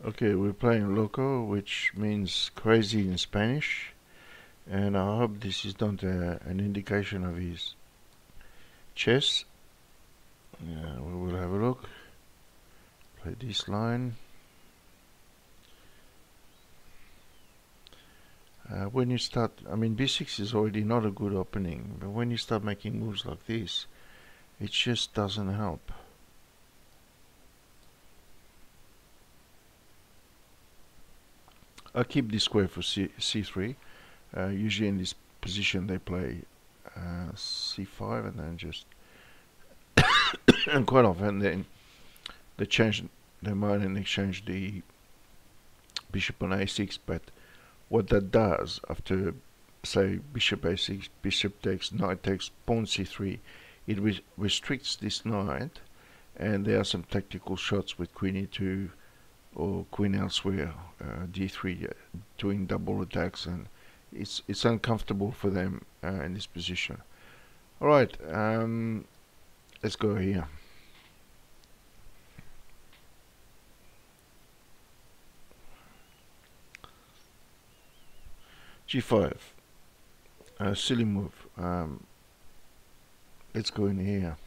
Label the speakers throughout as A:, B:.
A: Okay, we're playing loco, which means crazy in Spanish, and I hope this is not an indication of his chess. Yeah, we will have a look. Play this line. When you start, I mean, b6 is already not a good opening, but when you start making moves like this, it just doesn't help. I keep this square for c3. Usually in this position they play c5 and then just and quite often then they change their mind and exchange the bishop on a6. But what that does after, say, bishop a6, bishop takes, knight takes, pawn c3, it restricts this knight, and there are some tactical shots with queen e2 or queen elsewhere, d3, doing double attacks, and it's uncomfortable for them in this position. All right, let's go here. g5, silly move. Let's go in here.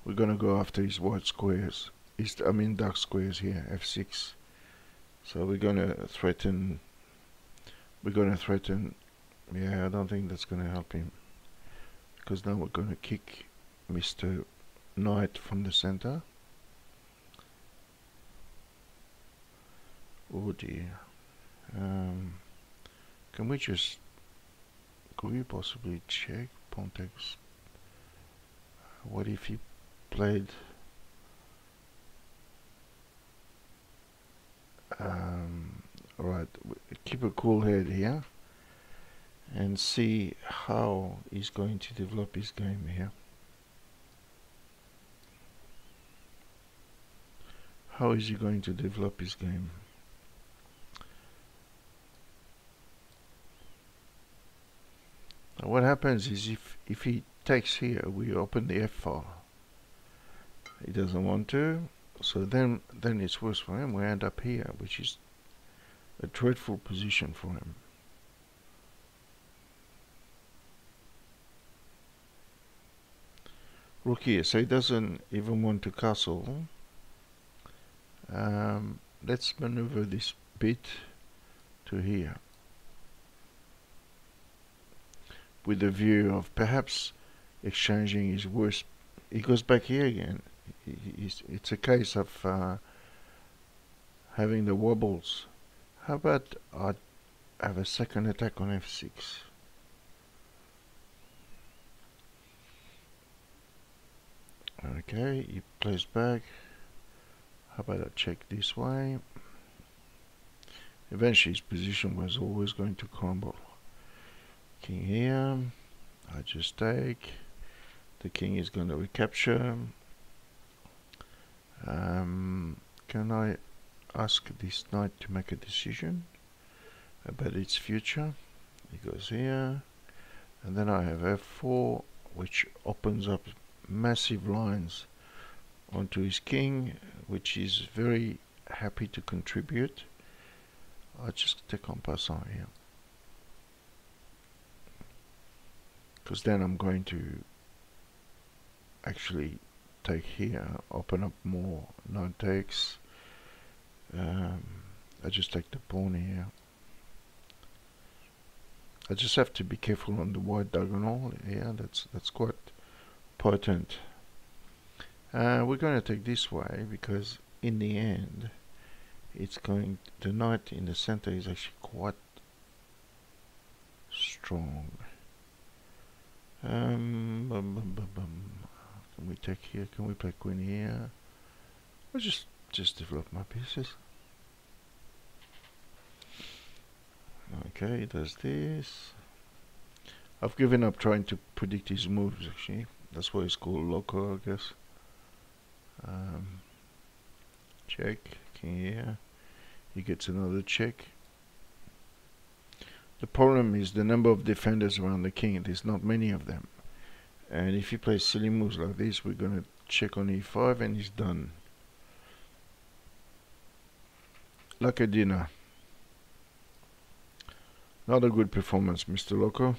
A: We're gonna go after his white squares. I mean dark squares here, f6. So we're gonna threaten. Yeah, I don't think that's gonna help him, because now we're gonna kick Mr. Knight from the center. Oh dear. Can we just? Could we possibly check pawn takes? What if he played? Alright, keep a cool head here and see how he's going to develop his game here. How is he going to develop his game? Now what happens is if he takes here, we open the f file. He doesn't want to, so then it's worse for him. We end up here, which is a dreadful position for him. Rook here, so he doesn't even want to castle. Let's maneuver this bit to here, with the view of perhaps exchanging his worst. He goes back here again. It's a case of having the wobbles. How about I have a second attack on f6? Okay, he plays back. How about I check this way? Eventually his position was always going to crumble. King here, I just take. The king is going to recapture. Can I ask this knight to make a decision about its future? He goes here, and then I have f4, which opens up massive lines onto his king, which is very happy to contribute. I'll just take en passant here, because then I'm going to actually take here, open up more. Knight takes. I just take the pawn here. I just have to be careful on the white diagonal. Yeah, that's quite potent. We're going to take this way, because in the end it's going, the knight in the center is actually quite strong. Can we take here? Can we play queen here? I'll just develop my pieces. Okay, he does this. I've given up trying to predict his moves, actually. That's why it's called loco, I guess. Check, king here. He gets another check. The problem is the number of defenders around the king. There's not many of them. And if he plays silly moves like this, we're going to check on e5 and he's done. like a dinner. Not a good performance, Mr. Loco.